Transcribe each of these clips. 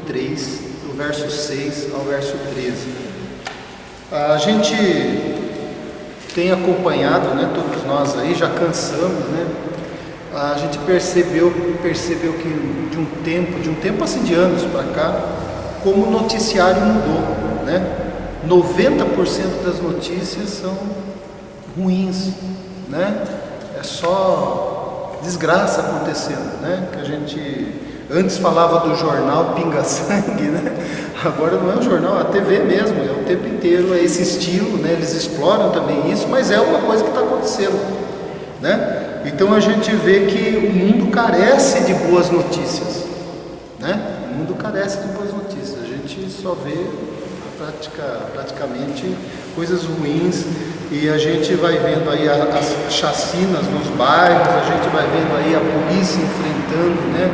3, do verso 6 ao verso 13. A gente tem acompanhado, né, todos nós aí já cansamos, né? A gente percebeu que de um tempo assim, de anos para cá, como o noticiário mudou, né? 90% das notícias são ruins, né? É só desgraça acontecendo, né? Que a gente antes falava do jornal Pinga Sangue, né? Agora não é o jornal, é a TV mesmo, é o tempo inteiro, é esse estilo, né? Eles exploram também isso, mas é uma coisa que está acontecendo, né? Então a gente vê que o mundo carece de boas notícias, né? O mundo carece de boas notícias. A gente só vê praticamente coisas ruins, e a gente vai vendo aí as chacinas nos bairros, a gente vai vendo aí a polícia enfrentando, né,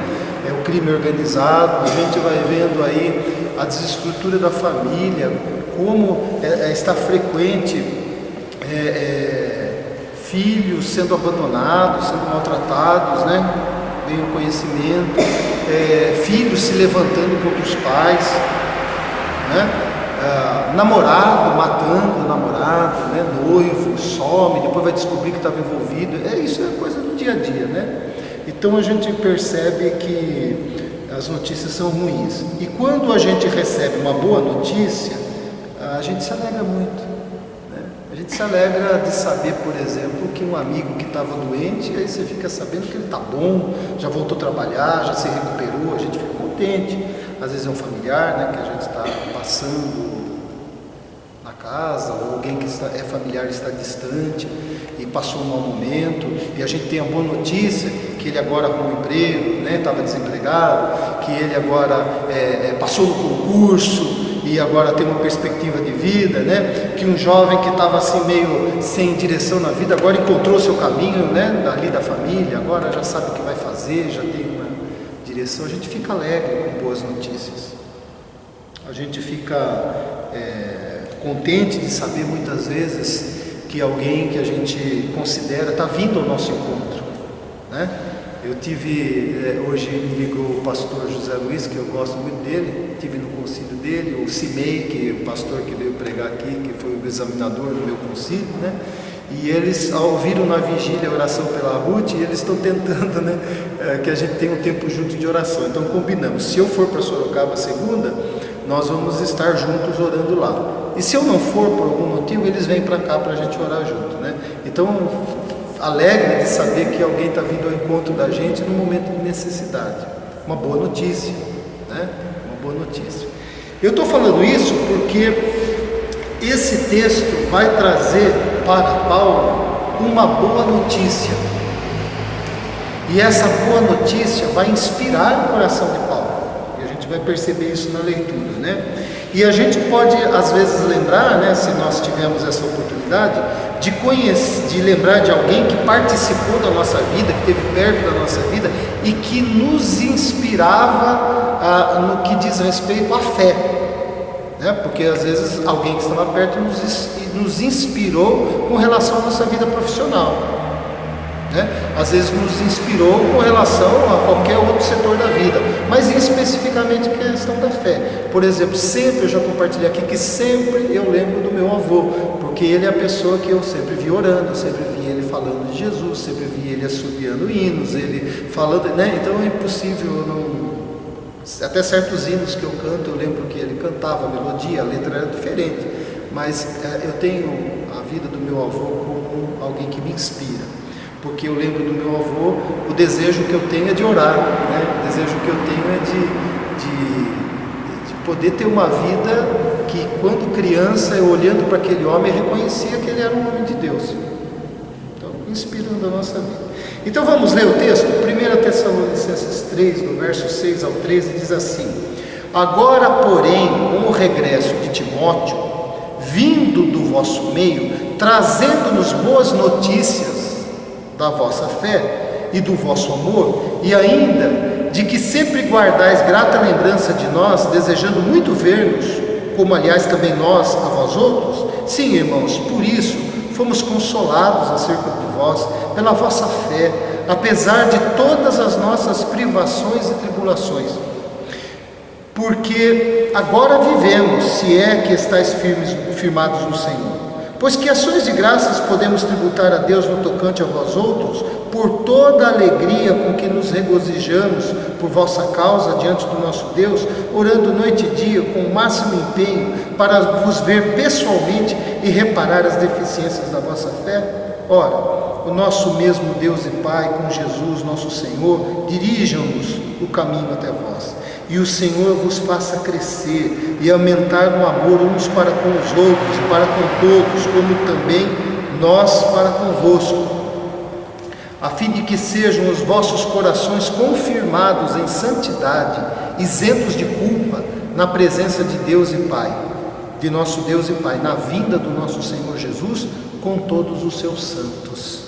o crime organizado, a gente vai vendo aí a desestrutura da família, como está frequente filhos sendo abandonados, sendo maltratados, né? Bem o conhecimento, filhos se levantando contra os pais, né? Namorado matando o namorado, né? Noivo some, depois vai descobrir que estava envolvido. Isso é coisa do dia a dia, né? Então a gente percebe que as notícias são ruins, e quando a gente recebe uma boa notícia, a gente se alegra muito. A gente se alegra de saber, por exemplo, que um amigo que estava doente, aí você fica sabendo que ele está bom, já voltou a trabalhar, já se recuperou, a gente fica contente. Às vezes é um familiar, né, que a gente está passando na casa, ou alguém que é familiar está distante e passou um mau momento, e a gente tem a boa notícia que ele agora arrumou um emprego, né, estava desempregado, que ele agora passou no concurso e agora tem uma perspectiva de vida, né? Que um jovem que estava assim meio sem direção na vida, agora encontrou seu caminho, né? Dali da família, agora já sabe o que vai fazer, já tem uma direção. A gente fica alegre com boas notícias, a gente fica contente de saber muitas vezes que alguém que a gente considera está vindo ao nosso encontro, né? Eu tive, hoje me ligou o pastor José Luiz, que eu gosto muito dele, tive no concílio dele, o Cimei, que é o pastor que veio pregar aqui, que foi o examinador do meu concílio, né? E eles ouviram na vigília a oração pela Ruth, e eles estão tentando, né, que a gente tenha um tempo junto de oração. Então combinamos, se eu for para Sorocaba segunda, nós vamos estar juntos orando lá. E se eu não for por algum motivo, eles vêm para cá para a gente orar junto, né? Então, alegre de saber que alguém está vindo ao encontro da gente no momento de necessidade. Uma boa notícia, né? Uma boa notícia. Eu estou falando isso porque esse texto vai trazer para Paulo uma boa notícia. E essa boa notícia vai inspirar o coração de Paulo. E a gente vai perceber isso na leitura, né? E a gente pode, às vezes, lembrar, né, se nós tivermos essa oportunidade, de lembrar de alguém que participou da nossa vida, que esteve perto da nossa vida e que nos inspirava no que diz respeito à fé, né? Porque às vezes alguém que estava perto nos inspirou com relação à nossa vida profissional, né? Às vezes nos inspirou com relação a qualquer outro setor da vida, mas especificamente a questão da fé. Por exemplo, sempre eu já compartilhei aqui que sempre eu lembro do meu avô, porque ele é a pessoa que eu sempre vi orando, eu sempre vi ele falando de Jesus, sempre vi ele assobiando hinos, ele falando, né? Então é impossível eu não... Até certos hinos que eu canto, eu lembro que ele cantava a melodia, a letra era diferente, mas eu tenho a vida do meu avô como alguém que me inspira, porque eu lembro do meu avô, o desejo que eu tenho é de orar, né? O desejo que eu tenho é de poder ter uma vida que, quando criança, eu olhando para aquele homem, reconhecia que ele era um homem de Deus. Então, inspirando a nossa vida. Então vamos ler o texto? 1 Tessalonicenses 3, do verso 6 ao 13, diz assim: Agora, porém, com o regresso de Timóteo, vindo do vosso meio, trazendo-nos boas notícias da vossa fé e do vosso amor, e ainda de que sempre guardais grata lembrança de nós, desejando muito ver-nos, como aliás também nós a vós outros. Sim, irmãos, por isso fomos consolados acerca de vós, pela vossa fé, apesar de todas as nossas privações e tribulações. porque agora vivemos, se é que estáis firmados no Senhor. Pois que ações de graças podemos tributar a Deus no tocante a vós outros, por toda a alegria com que nos regozijamos por vossa causa diante do nosso Deus, orando noite e dia com o máximo empenho para vos ver pessoalmente e reparar as deficiências da vossa fé? Ora, o nosso mesmo Deus e Pai, com Jesus nosso Senhor, dirijam-nos o caminho até vós. E o Senhor vos faça crescer e aumentar no amor uns para com os outros e para com todos, como também nós para convosco, a fim de que sejam os vossos corações confirmados em santidade, isentos de culpa, na presença de Deus e Pai, de nosso Deus e Pai, na vinda do nosso Senhor Jesus, com todos os seus santos.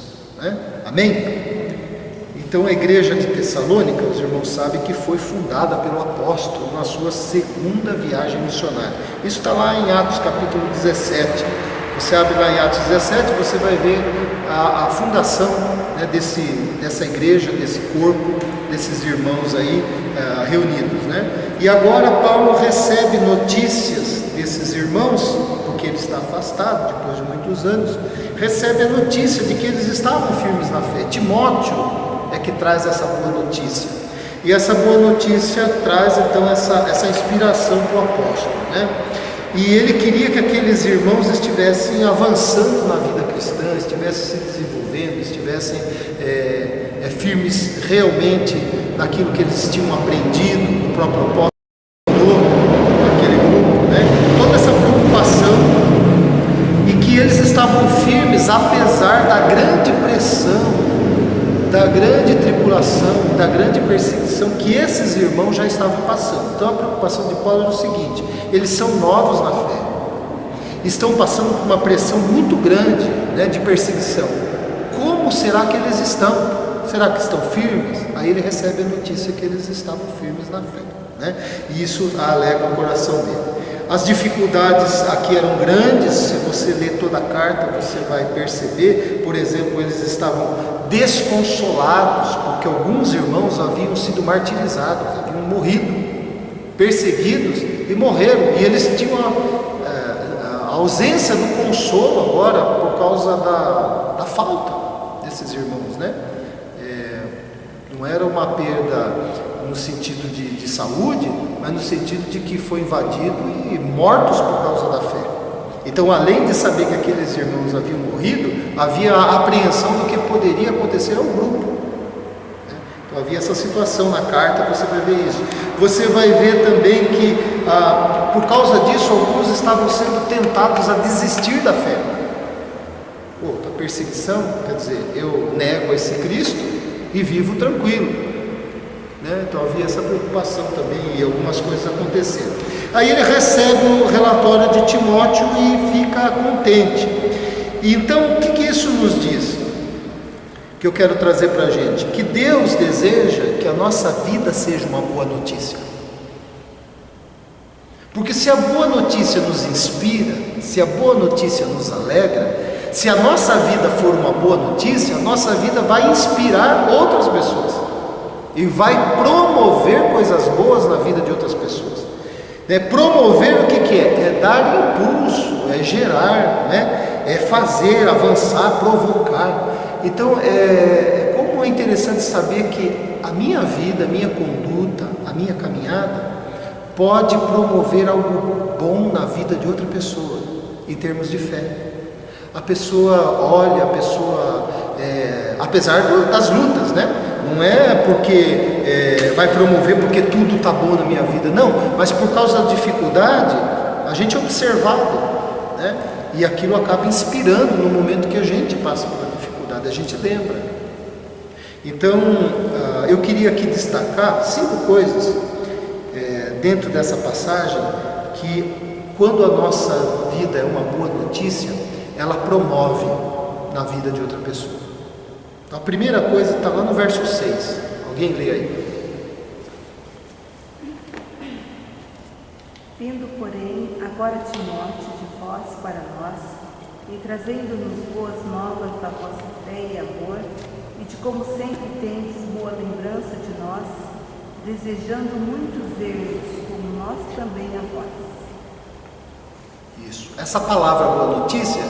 Amém? Então a igreja de Tessalônica, os irmãos sabem que foi fundada pelo apóstolo na sua segunda viagem missionária. Isso está lá em Atos capítulo 17. Você abre lá em Atos 17, você vai ver a fundação, né, dessa igreja, desse corpo, desses irmãos aí reunidos, né? E agora Paulo recebe notícias desses irmãos, porque ele está afastado depois de muitos anos, recebe a notícia de que eles estavam firmes na fé. Timóteo é que traz essa boa notícia, e essa boa notícia traz então essa inspiração para o apóstolo, né? E ele queria que aqueles irmãos estivessem avançando na vida cristã, estivessem se desenvolvendo, estivessem firmes realmente naquilo que eles tinham aprendido, o próprio apóstolo, aquele grupo, né? Toda essa preocupação, e que eles estavam firmes apesar da grande pressão, da grande tribulação, da grande perseguição que esses irmãos já estavam passando. Então a preocupação de Paulo era o seguinte: eles são novos na fé, estão passando por uma pressão muito grande, né, de perseguição. Como será que eles estão? Será que estão firmes? Aí ele recebe a notícia que eles estavam firmes na fé, né? E isso alegra o coração dele. As dificuldades aqui eram grandes. Se você ler toda a carta, você vai perceber. Por exemplo, eles estavam desconsolados, porque alguns irmãos haviam sido martirizados, haviam morrido, perseguidos e morreram, e eles tinham a ausência do consolo agora por causa da falta desses irmãos, né? Não era uma perda no sentido de saúde, mas no sentido de que foi invadido e mortos por causa da fé. Então, além de saber que aqueles irmãos haviam morrido, havia a apreensão do que poderia acontecer ao grupo, né? Então havia essa situação na carta, você vai ver isso. Você vai ver também que por causa disso alguns estavam sendo tentados a desistir da fé. A perseguição, quer dizer, eu nego esse Cristo e vivo tranquilo, né? Então havia essa preocupação também, e algumas coisas aconteceram. Aí ele recebe o relatório de Timóteo e fica contente. E então o que isso nos diz? Que eu quero trazer para a gente, que Deus deseja que a nossa vida seja uma boa notícia. Porque se a boa notícia nos inspira, se a boa notícia nos alegra, se a nossa vida for uma boa notícia, a nossa vida vai inspirar outras pessoas e vai promover coisas boas na vida de outras pessoas. Promover o que é? É dar impulso, é gerar, né? É fazer, avançar, provocar. Então, como é interessante saber que a minha vida, a minha conduta, a minha caminhada pode promover algo bom na vida de outra pessoa, em termos de fé. A pessoa olha, apesar das lutas, né? Não é porque vai promover porque tudo está bom na minha vida, não, mas por causa da dificuldade, a gente é observado, né? E aquilo acaba inspirando no momento que a gente passa pela dificuldade, a gente lembra. Então, eu queria aqui destacar 5 coisas dentro dessa passagem, que quando a nossa vida é uma boa notícia, ela promove na vida de outra pessoa. A primeira coisa está lá no verso 6. Alguém lê aí? Vindo, porém, agora Timóteo de vós para nós, e trazendo-nos boas novas da vossa fé e amor, e de como sempre tendes boa lembrança de nós, desejando muito ver-vos como também a vós. Isso. Essa palavra boa notícia,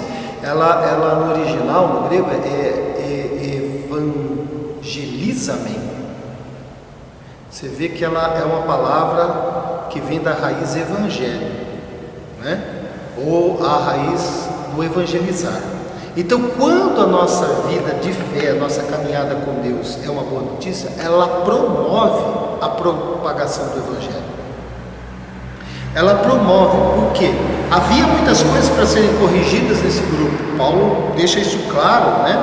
ela no original, no grego, é evangelizamento. Você vê que ela é uma palavra que vem da raiz evangelho, né? Ou a raiz do evangelizar. Então, quando a nossa vida de fé, a nossa caminhada com Deus é uma boa notícia, ela promove a propagação do evangelho. Ela promove, porque havia muitas coisas para serem corrigidas nesse grupo. Paulo deixa isso claro, né,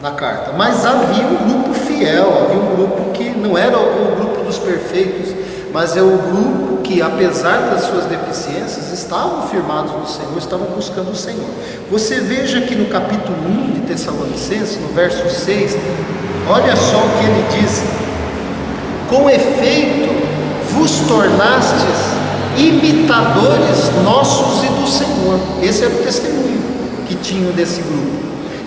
na carta. Mas havia um grupo fiel, havia um grupo que não era o grupo dos perfeitos, mas é o grupo que, apesar das suas deficiências, estavam firmados no Senhor, estavam buscando o Senhor. Você veja que no capítulo 1 de Tessalonicenses, no verso 6, olha só o que ele diz: com efeito, vos tornastes imitadores nossos e do Senhor. Esse era o testemunho que tinham desse grupo.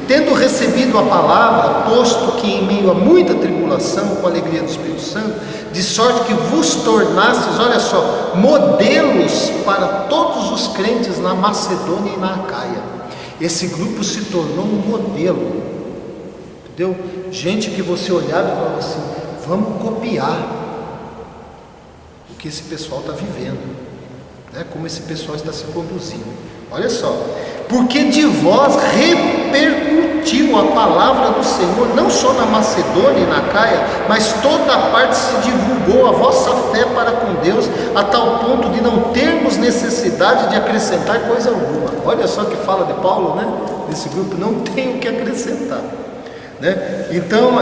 Tendo recebido a palavra, posto que em meio a muita tribulação, com a alegria do Espírito Santo, de sorte que vos tornastes, olha só, modelos para todos os crentes na Macedônia e na Acaia. Esse grupo se tornou um modelo, entendeu? Gente que você olhava e falava assim: vamos copiar o que esse pessoal está vivendo, né? Como esse pessoal está se conduzindo. Olha só, porque de vós repercutiu a palavra do Senhor, não só na Macedônia e na Acaia, mas toda a parte se divulgou a vossa fé para com Deus, a tal ponto de não termos necessidade de acrescentar coisa alguma. Olha só que fala de Paulo, né? Desse grupo, não tem o que acrescentar, né? Então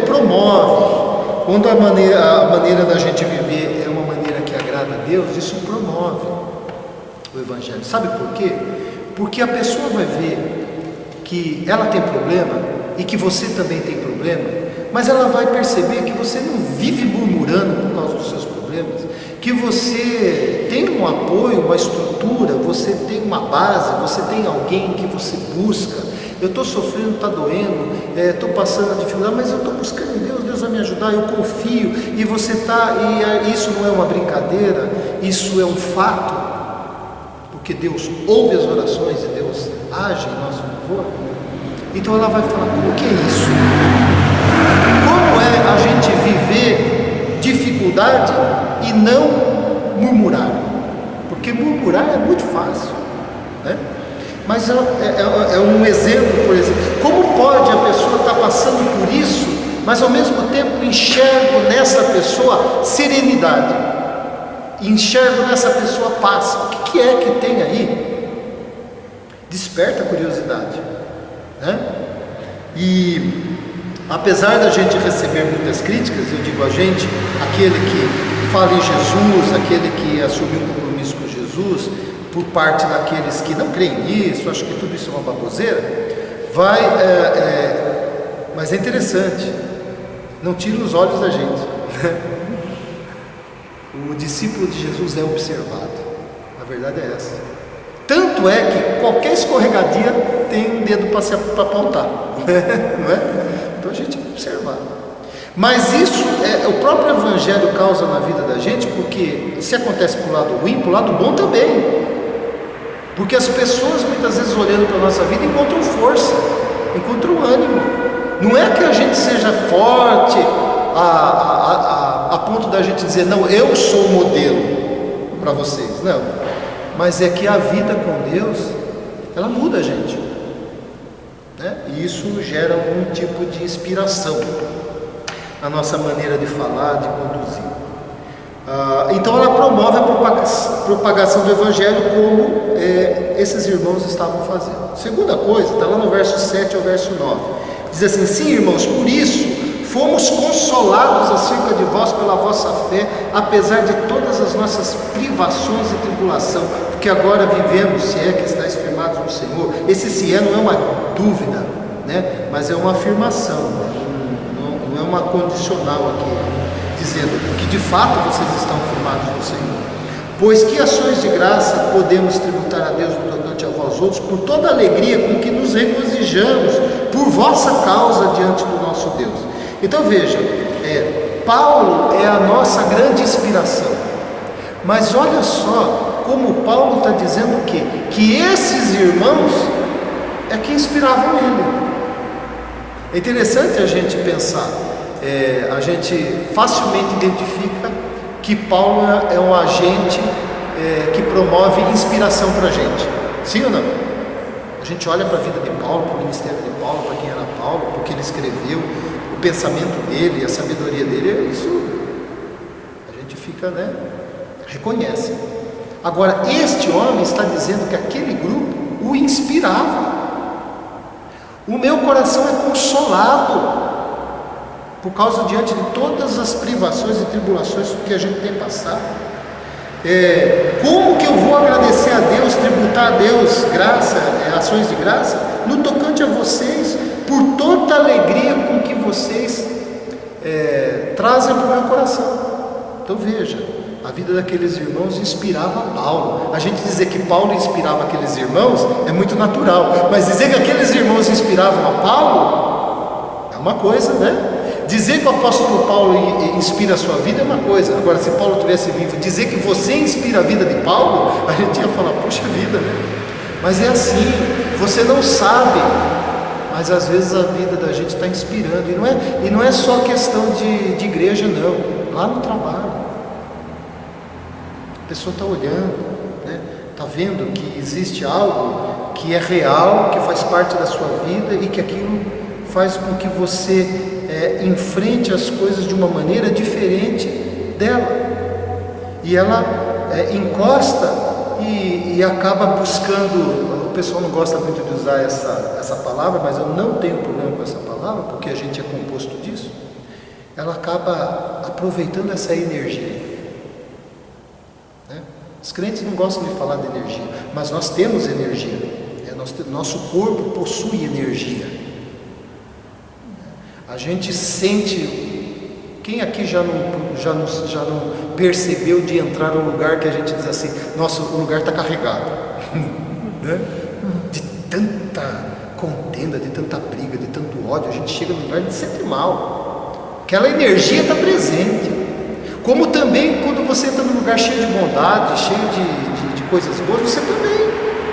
promove. Quando a maneira da gente viver é uma maneira que agrada a Deus, isso promove o Evangelho. Sabe por quê? Porque a pessoa vai ver que ela tem problema e que você também tem problema, mas ela vai perceber que você não vive murmurando por causa dos seus problemas, que você tem um apoio, uma estrutura, você tem uma base, você tem alguém que você busca. Eu estou sofrendo, está doendo, estou passando a dificuldade, mas eu estou buscando em Deus, Deus vai me ajudar, eu confio, e você está, e isso não é uma brincadeira, isso é um fato, porque Deus ouve as orações e Deus age em nosso favor. Então ela vai falar: como que é isso? Como é a gente viver dificuldade e não murmurar? Porque murmurar é muito fácil, né? Mas é um exemplo, por exemplo. Como pode a pessoa estar passando por isso, mas ao mesmo tempo enxergo nessa pessoa serenidade, enxergo nessa pessoa paz? O que é que tem aí? Desperta a curiosidade, né? E apesar da gente receber muitas críticas, eu digo a gente, aquele que fala em Jesus, aquele que assumiu um compromisso com Jesus, por parte daqueles que não creem nisso, acho que tudo isso é uma baboseira, mas é interessante, não tira os olhos da gente, né? O discípulo de Jesus é observado, a verdade é essa. Tanto é que qualquer escorregadia tem um dedo para apontar, não é? Então a gente é observado. Mas isso, o próprio Evangelho causa na vida da gente, porque se acontece para o lado ruim, para o lado bom também. Porque as pessoas muitas vezes olhando para a nossa vida encontram força, encontram ânimo. Não é que a gente seja forte a ponto da gente dizer: não, eu sou o modelo para vocês. Não, mas é que a vida com Deus, ela muda a gente, né? E isso gera algum tipo de inspiração na nossa maneira de falar, de conduzir. Então ela promove a propagação do Evangelho, como esses irmãos estavam fazendo. Segunda coisa, está lá no verso 7 ao verso 9, diz assim: sim, irmãos, por isso fomos consolados acerca de vós pela vossa fé, apesar de todas as nossas privações e tribulação, porque agora vivemos, se é que estáis firmados no Senhor. Esse se é não é uma dúvida, né? Mas é uma afirmação, não é uma condicional aqui, dizendo que de fato vocês estão firmados no Senhor. Pois que ações de graça podemos tributar a Deus no tocante a vós outros, por toda a alegria com que nos regozijamos por vossa causa diante do nosso Deus. Então veja, Paulo é a nossa grande inspiração. Mas olha só como Paulo está dizendo o quê? Que esses irmãos é que inspiravam ele. É interessante a gente pensar, a gente facilmente identifica que Paulo é um agente que promove inspiração para a gente. Sim ou não? A gente olha para a vida de Paulo, para o ministério de Paulo, para quem era Paulo, para o que ele escreveu, o pensamento dele, a sabedoria dele, isso a gente fica, reconhece. Agora, este homem está dizendo que aquele grupo o inspirava. O meu coração é consolado por causa diante de todas as privações e tribulações que a gente tem passado. Como que eu vou agradecer a Deus, tributar a Deus graça, ações de graça, no tocante a vocês, por toda a alegria com que vocês trazem para o meu coração. Então veja, a vida daqueles irmãos inspirava Paulo. A gente dizer que Paulo inspirava aqueles irmãos é muito natural, mas dizer que aqueles irmãos inspiravam a Paulo é uma coisa, né? Dizer que o apóstolo Paulo inspira a sua vida é uma coisa. Agora, se Paulo tivesse vivo, dizer que você inspira a vida de Paulo, a gente ia falar, poxa vida, né? Mas é assim, você não sabe, mas às vezes a vida da gente está inspirando. E não é só questão de igreja, não. Lá no trabalho, a pessoa está olhando, está vendo que existe algo que é real, que faz parte da sua vida e que aquilo faz com que você enfrente as coisas de uma maneira diferente dela. E ela encosta e acaba buscando. O pessoal não gosta muito de usar essa palavra, mas eu não tenho problema com essa palavra, porque a gente é composto disso. Ela acaba aproveitando essa energia. Os crentes não gostam de falar de energia, mas nós temos energia. Nosso corpo possui energia. A gente sente. Quem aqui já não percebeu de entrar num lugar que a gente diz assim, nossa, o lugar está carregado, né? De tanta contenda, de tanta briga, de tanto ódio, a gente chega num lugar e se sente mal. Aquela energia está presente. Como também quando você entra num lugar cheio de bondade, cheio de coisas boas, você também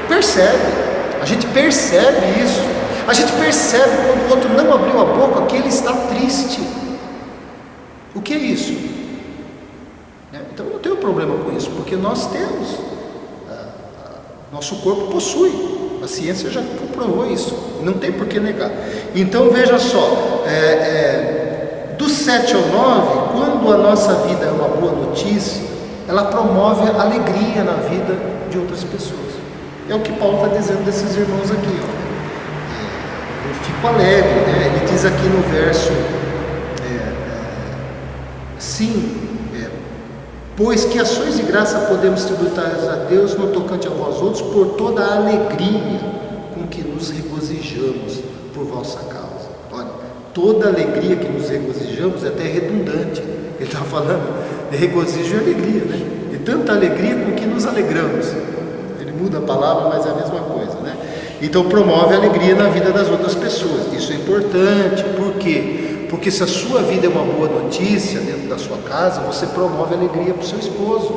percebe. A gente percebe isso. A gente percebe quando o outro não abriu a boca que ele está triste. O que é isso? Então eu não tenho problema com isso, porque nós temos. Nosso corpo possui. A ciência já comprovou isso. Não tem por que negar. Então veja só. Do 7 ao 9, quando a nossa vida é uma boa notícia, ela promove alegria na vida de outras pessoas. É o que Paulo está dizendo desses irmãos aqui. Eu fico alegre, né? Ele diz aqui no verso 5, pois que ações de graça podemos tributar a Deus no tocante a vós outros, por toda a alegria com que nos regozijamos por vossa causa. Olha, toda alegria que nos regozijamos é até redundante. Ele está falando de regozijo e alegria, né? De tanta alegria com que nos alegramos. Ele muda a palavra, mas é a mesma coisa, né? Então promove a alegria na vida das outras pessoas. Isso é importante. Por quê? Porque se a sua vida é uma boa notícia dentro da sua casa, você promove alegria para o seu esposo.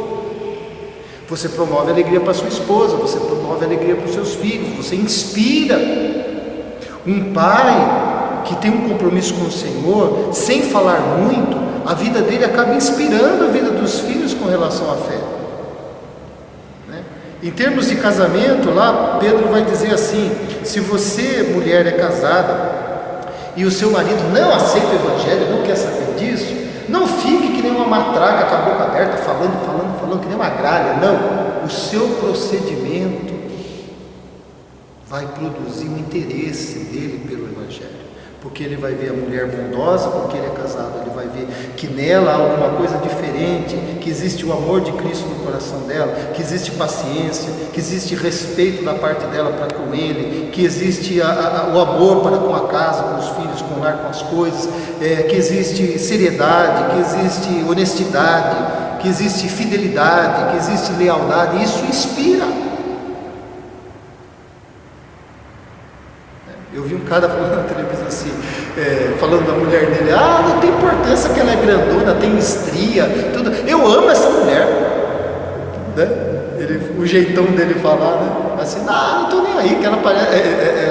Você promove alegria para a sua esposa. Você promove alegria para os seus filhos. Você inspira. Um pai que tem um compromisso com o Senhor, sem falar muito, a vida dele acaba inspirando a vida dos filhos com relação à fé. Em termos de casamento, lá Pedro vai dizer assim: se você, mulher, é casada e o seu marido não aceita o evangelho, não quer saber disso, não fique que nem uma matraca com a boca aberta, falando, que nem uma gralha. Não, o seu procedimento vai produzir o interesse dele pelo evangelho, porque ele vai ver a mulher bondosa porque ele é casado, ele vai ver que nela há alguma coisa diferente, que existe o amor de Cristo no coração dela, que existe paciência, que existe respeito da parte dela para com ele, que existe o amor para com a casa, com os filhos, com o lar, com as coisas, que existe seriedade, que existe honestidade, que existe fidelidade, que existe lealdade. Isso inspira. Eu vi um cara falando na televisão assim: falando da mulher dele, não tem importância que ela é grandona, tem estria, tudo. Eu amo essa mulher, né? O jeitão dele falar, né? Assim, não tô nem aí, que ela parece,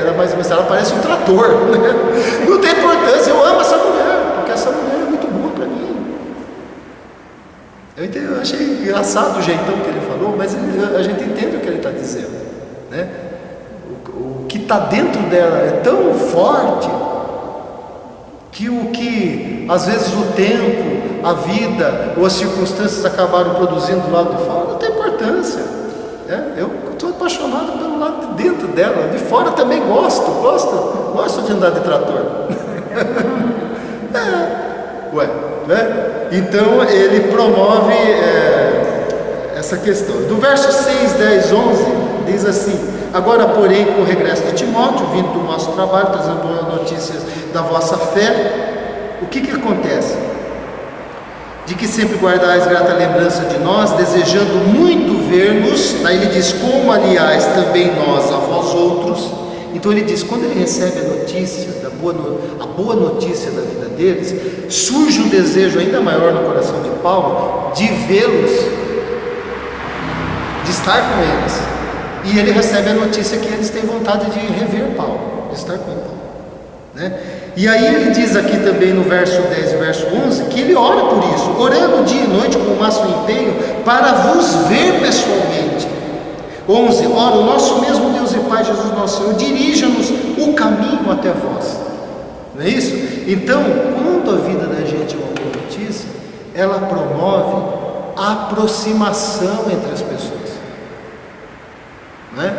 era mais ou menos, ela parece um trator, né? Não tem importância, eu amo essa mulher, porque essa mulher é muito boa para mim. Eu achei engraçado o jeitão que ele falou, mas a gente entende o que ele está dizendo, né? O que está dentro dela é tão forte que o que às vezes o tempo, a vida ou as circunstâncias acabaram produzindo do lado de fora não tem importância, né? Eu estou apaixonado pelo lado de dentro dela, de fora também gosto de andar de trator. Né? Então ele promove essa questão. Do verso 6, 10, 11 diz assim: agora porém, com o regresso de Timóteo, vindo do nosso trabalho, trazendo boas notícias da vossa fé, o que acontece? De que sempre guardais grata lembrança de nós, desejando muito ver-nos. Daí ele diz, como aliás também nós a vós outros. Então ele diz, quando ele recebe a notícia, a boa notícia da vida deles, surge um desejo ainda maior no coração de Paulo, de vê-los, de estar com eles. E ele recebe a notícia que eles têm vontade de rever Paulo, de estar com Paulo, né? E aí ele diz aqui também no verso 10 e verso 11, que ele ora por isso, orando dia e noite com o máximo empenho, para vos ver pessoalmente. 11, ora, o nosso mesmo Deus e Pai, Jesus nosso Senhor, dirija-nos o caminho até vós. Não é isso? Então, quando a vida da gente é uma boa notícia, ela promove a aproximação entre as pessoas, não é?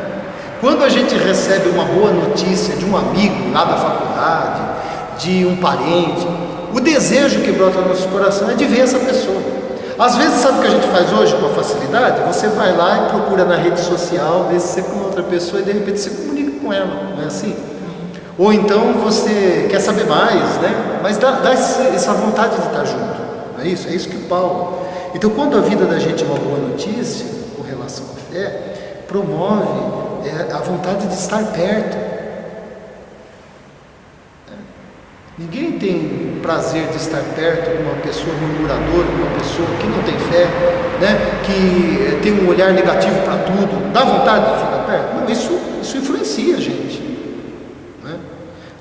Quando a gente recebe uma boa notícia de um amigo lá da faculdade, de um parente, o desejo que brota no nosso coração é de ver essa pessoa. Às vezes, sabe o que a gente faz hoje com facilidade? Você vai lá e procura na rede social, vê se você com outra pessoa e de repente você comunica com ela, não é assim? Ou então você quer saber mais, né? Mas dá essa vontade de estar junto, não é isso? É isso que Paulo. Então, quando a vida da gente é uma boa notícia com relação à fé, promove a vontade de estar perto. Ninguém tem prazer de estar perto de uma pessoa murmuradora, de uma pessoa que não tem fé, né? Que tem um olhar negativo para tudo. Dá vontade de ficar perto? Não, isso influencia a gente, né?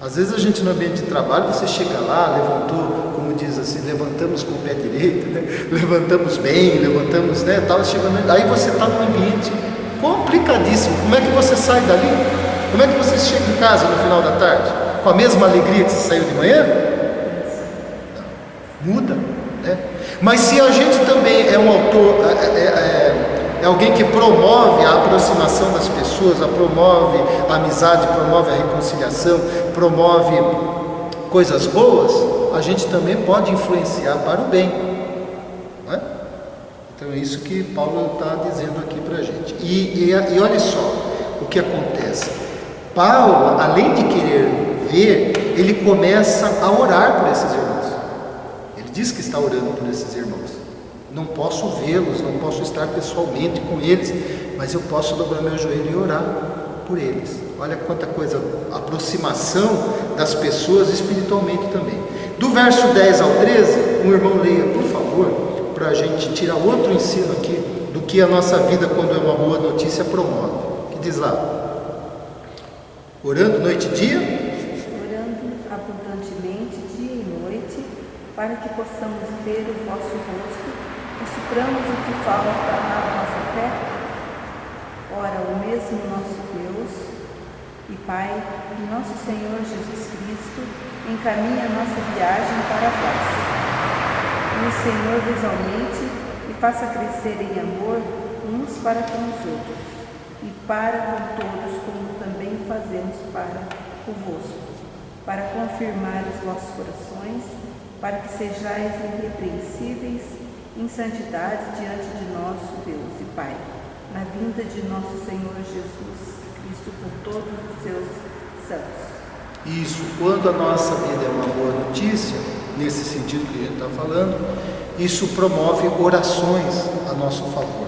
Às vezes a gente no ambiente de trabalho, você chega lá, levantou, como diz assim, levantamos com o pé direito, né? Levantamos bem, levantamos, né? Aí você está num ambiente complicadíssimo. Como é que você sai dali? Como é que você chega em casa no final da tarde? Com a mesma alegria que você saiu de manhã? Não, muda, né? Mas se a gente também é um autor, é alguém que promove a aproximação das pessoas, promove a amizade, promove a reconciliação, promove coisas boas, a gente também pode influenciar para o bem, não é? Então é isso que Paulo está dizendo aqui para a gente. E olha só o que acontece. Paulo, além de querer ver, ele começa a orar por esses irmãos. Ele diz que está orando por esses irmãos. Não posso vê-los, não posso estar pessoalmente com eles, mas eu posso dobrar meu joelho e orar por eles. Olha quanta coisa, aproximação das pessoas espiritualmente também. Do verso 10 ao 13, um irmão leia, por favor, para a gente tirar outro ensino aqui do que a nossa vida, quando é uma boa notícia, promove. Que diz lá? Orando noite e dia? Orando abundantemente dia e noite, para que possamos ver o vosso rosto e supramos o que falta à nossa fé. Ora, o mesmo nosso Deus e Pai e nosso Senhor Jesus Cristo encaminha a nossa viagem para vós. E o Senhor vos aumente e faça crescer em amor uns para com os outros, e para com todos, como também fazemos para convosco, para confirmar os vossos corações, para que sejais irrepreensíveis em santidade diante de nosso Deus e Pai, na vinda de nosso Senhor Jesus Cristo por todos os seus santos. Isso, quando a nossa vida é uma boa notícia, nesse sentido que a gente está falando, isso promove orações a nosso favor,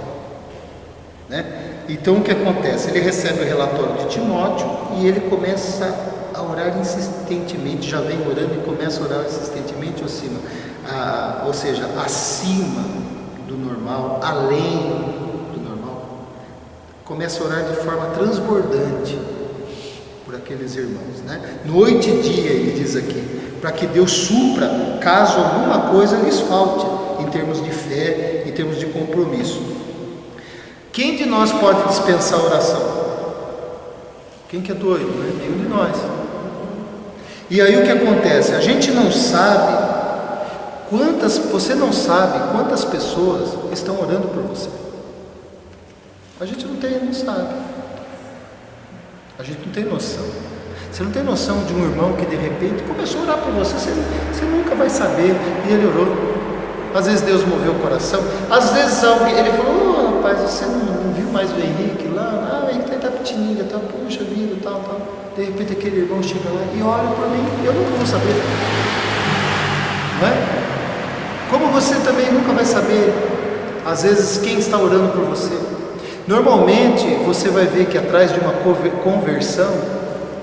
né? Então o que acontece? Ele recebe o relatório de Timóteo e ele começa a orar insistentemente, já vem orando e começa a orar insistentemente ou seja, acima do normal, além do normal, começa a orar de forma transbordante por aqueles irmãos, né? Noite e dia, ele diz aqui, para que Deus supra caso alguma coisa lhes falte, em termos de fé, em termos de compromisso. Quem de nós pode dispensar a oração? Quem que é doido, né? Nenhum de nós. E aí o que acontece? A gente não sabe você não sabe quantas pessoas estão orando por você. A gente não sabe. A gente não tem noção. Você não tem noção de um irmão que de repente começou a orar por você, você nunca vai saber, e ele orou. Às vezes Deus moveu o coração, às vezes ele falou, rapaz, você não viu mais o Henrique lá? Ele está em Itapetininga, tal, puxa vida, tal. De repente aquele irmão chega lá e ora por mim, eu nunca vou saber. Não é? Como você também nunca vai saber, às vezes, quem está orando por você. Normalmente, você vai ver que atrás de uma conversão,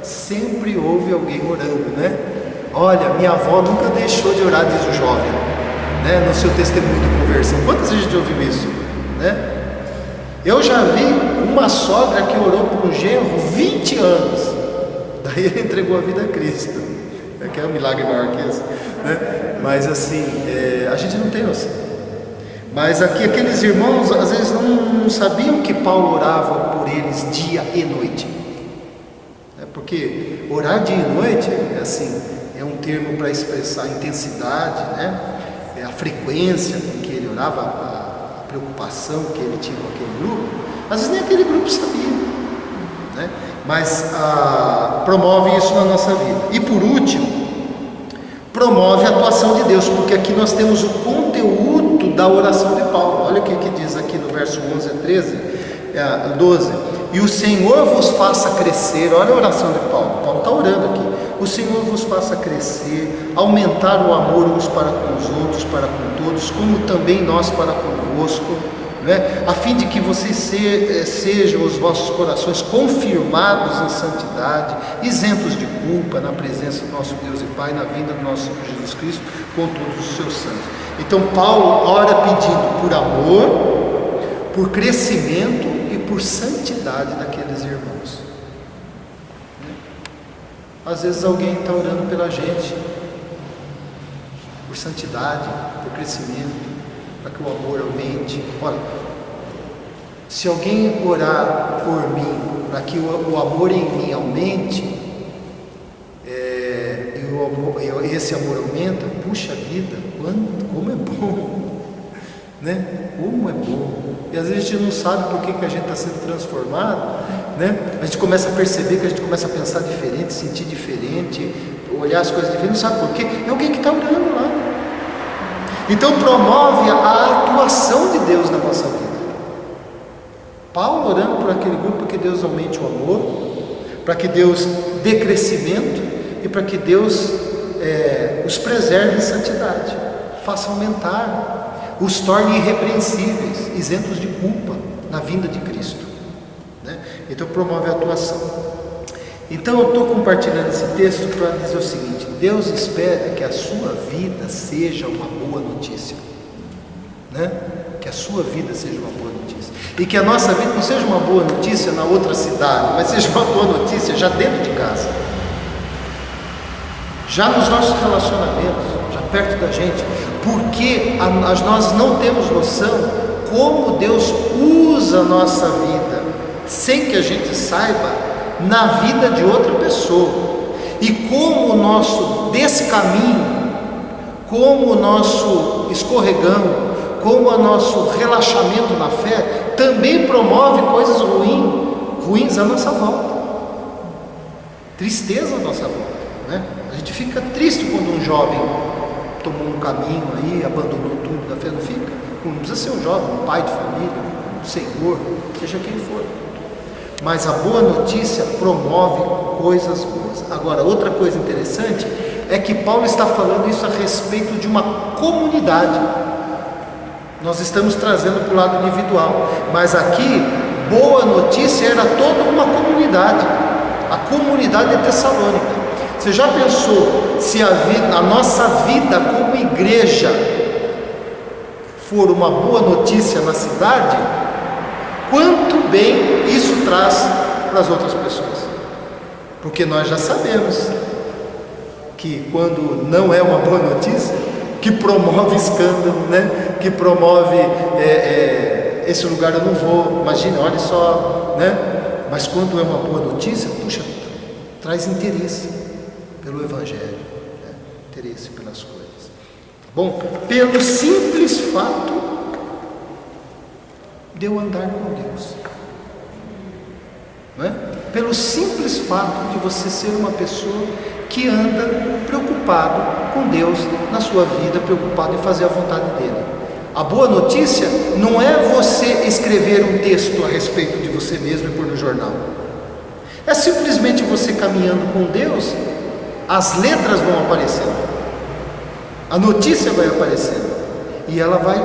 sempre houve alguém orando, né? Olha, minha avó nunca deixou de orar, diz o jovem, né? No seu testemunho de conversão. Quantas vezes a gente ouviu isso, né? Eu já vi uma sogra que orou por um genro 20 anos, daí ele entregou a vida a Cristo. Que é um milagre maior que esse, né? Mas assim, a gente não tem noção. Mas aqui aqueles irmãos às vezes não sabiam que Paulo orava por eles dia e noite, porque orar dia e noite é um termo para expressar a intensidade, né? A frequência com que ele orava, a preocupação que ele tinha com aquele grupo. Às vezes nem aquele grupo sabia, né? Mas promove isso na nossa vida. E por último, promove a atuação de Deus, porque aqui nós temos o conteúdo da oração de Paulo. Olha o que diz aqui no verso 11 a 12: e o Senhor vos faça crescer. Olha a oração de Paulo está orando aqui: o Senhor vos faça crescer, aumentar o amor uns para com os outros, para com todos, como também nós para convosco, né? A fim de que vocês sejam os vossos corações confirmados em santidade, isentos de culpa, na presença do nosso Deus e Pai, na vinda do nosso Senhor Jesus Cristo, com todos os seus santos. Então Paulo ora pedindo por amor, por crescimento e por santidade daqueles irmãos. Às vezes alguém está orando pela gente, por santidade, por crescimento, para que o amor aumente. Olha, se alguém orar por mim, para que o amor em mim aumente, e esse amor aumenta, puxa vida, como é bom, né? Como é bom. E às vezes a gente não sabe por que a gente está sendo transformado, né? A gente começa a perceber que a gente começa a pensar diferente, sentir diferente, olhar as coisas diferentes, não sabe por quê? É alguém que está orando lá. Então promove a atuação de Deus na nossa vida. Paulo orando por aquele grupo para que Deus aumente o amor, para que Deus dê crescimento e para que Deus os preserve em santidade, faça aumentar, os torne irrepreensíveis, isentos de culpa na vinda de Cristo, né? Então promove a atuação. Então eu estou compartilhando esse texto para dizer o seguinte: Deus espera que a sua vida seja uma boa notícia, né? Que a sua vida seja uma boa notícia, e que a nossa vida não seja uma boa notícia na outra cidade, mas seja uma boa notícia já dentro de casa, já nos nossos relacionamentos, já perto da gente, porque nós não temos noção como Deus usa a nossa vida, sem que a gente saiba, na vida de outra pessoa, e como o nosso descaminho, como o nosso escorregão, como o nosso relaxamento na fé, também promove coisas ruins à nossa volta, tristeza à nossa volta, né? A gente fica triste quando um jovem tomou um caminho aí, abandonou tudo da fé, não fica? Não precisa ser um jovem, um pai de família, um senhor, seja quem for. Mas a boa notícia promove coisas boas. Agora, outra coisa interessante é que Paulo está falando isso a respeito de uma comunidade. Nós estamos trazendo para o lado individual, mas aqui, boa notícia era toda uma comunidade. a comunidade de Tessalônica. Você já pensou se a nossa vida como igreja for uma boa notícia na cidade? Quanto bem isso traz para as outras pessoas? Porque nós já sabemos que quando não é uma boa notícia, que promove escândalo, né? Que promove esse lugar eu não vou, imagina, olha só, né? Mas quando é uma boa notícia, puxa, traz interesse pelo Evangelho, né? Interesse pelas coisas. Bom, pelo simples fato de eu andar com Deus, não é? Pelo simples fato de você ser uma pessoa que anda preocupado com Deus na sua vida, preocupado em fazer a vontade dele. A boa notícia não é você escrever um texto a respeito de você mesmo e pôr no jornal. É simplesmente você caminhando com Deus, as letras vão aparecendo, a notícia vai aparecendo e ela vai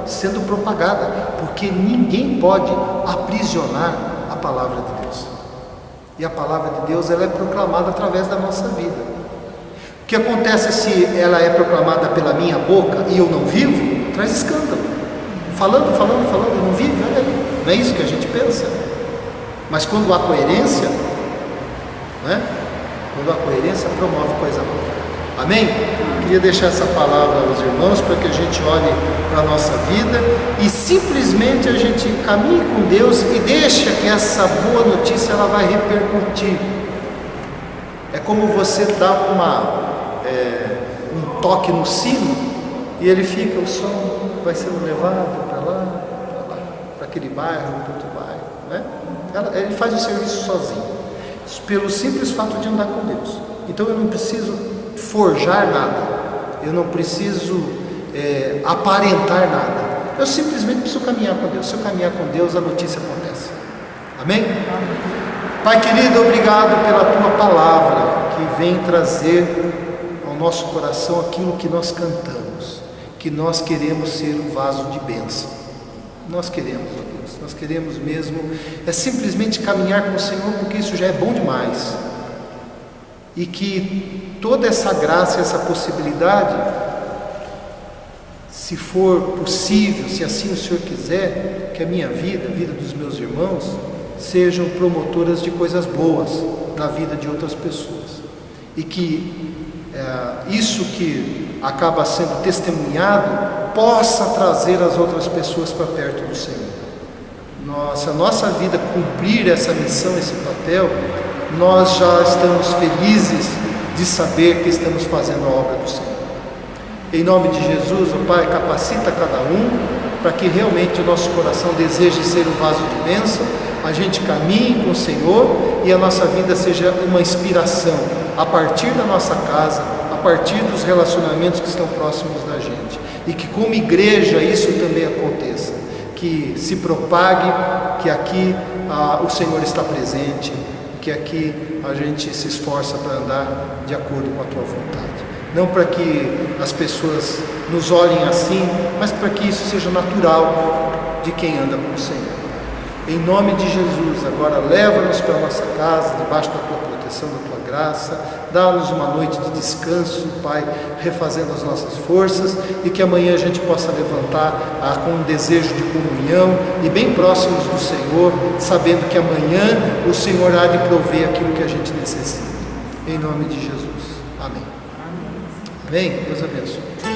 sendo propagada, porque ninguém pode aprisionar a palavra de Deus. E a palavra de Deus, ela é proclamada através da nossa vida. O que acontece se ela é proclamada pela minha boca e eu não vivo? Traz escândalo. Falando, eu não vivo, olha aí. Não é isso que a gente pensa? Mas quando há coerência, né? Quando há coerência, promove coisa boa. Amém? Queria deixar essa palavra aos irmãos para que a gente olhe para a nossa vida e simplesmente a gente caminhe com Deus e deixa que essa boa notícia ela vai repercutir. É como você dá um toque no sino e ele fica, o som vai sendo levado para lá, para aquele bairro, para outro bairro, né? Ele faz o serviço sozinho, pelo simples fato de andar com Deus. Então eu não preciso forjar nada, eu não preciso aparentar nada, eu simplesmente preciso caminhar com Deus. Se eu caminhar com Deus, a notícia acontece. Amém? Pai querido, obrigado pela tua palavra que vem trazer ao nosso coração aquilo que nós cantamos, que nós queremos ser um vaso de bênção. Nós queremos, ó Deus, nós queremos mesmo simplesmente caminhar com o Senhor, porque isso já é bom demais. E que toda essa graça, essa possibilidade, se for possível, se assim o Senhor quiser, que a minha vida, a vida dos meus irmãos, sejam promotoras de coisas boas na vida de outras pessoas. E que isso que acaba sendo testemunhado possa trazer as outras pessoas para perto do Senhor. Se a nossa vida cumprir essa missão, esse papel, nós já estamos felizes de saber que estamos fazendo a obra do Senhor. Em nome de Jesus, ó Pai, capacita cada um para que realmente o nosso coração deseje ser um vaso de bênção, a gente caminhe com o Senhor e a nossa vida seja uma inspiração a partir da nossa casa, a partir dos relacionamentos que estão próximos da gente, e que como igreja isso também aconteça, que se propague, que aqui o Senhor está presente, que aqui a gente se esforça para andar de acordo com a tua vontade. Não para que as pessoas nos olhem assim, mas para que isso seja natural de quem anda com o Senhor. Em nome de Jesus, agora leva-nos para a nossa casa, debaixo da tua proteção, da tua graça, dá-nos uma noite de descanso, Pai, refazendo as nossas forças, e que amanhã a gente possa levantar com um desejo de comunhão e bem próximos do Senhor, sabendo que amanhã o Senhor há de prover aquilo que a gente necessita. Em nome de Jesus. Amém. Amém. Deus abençoe.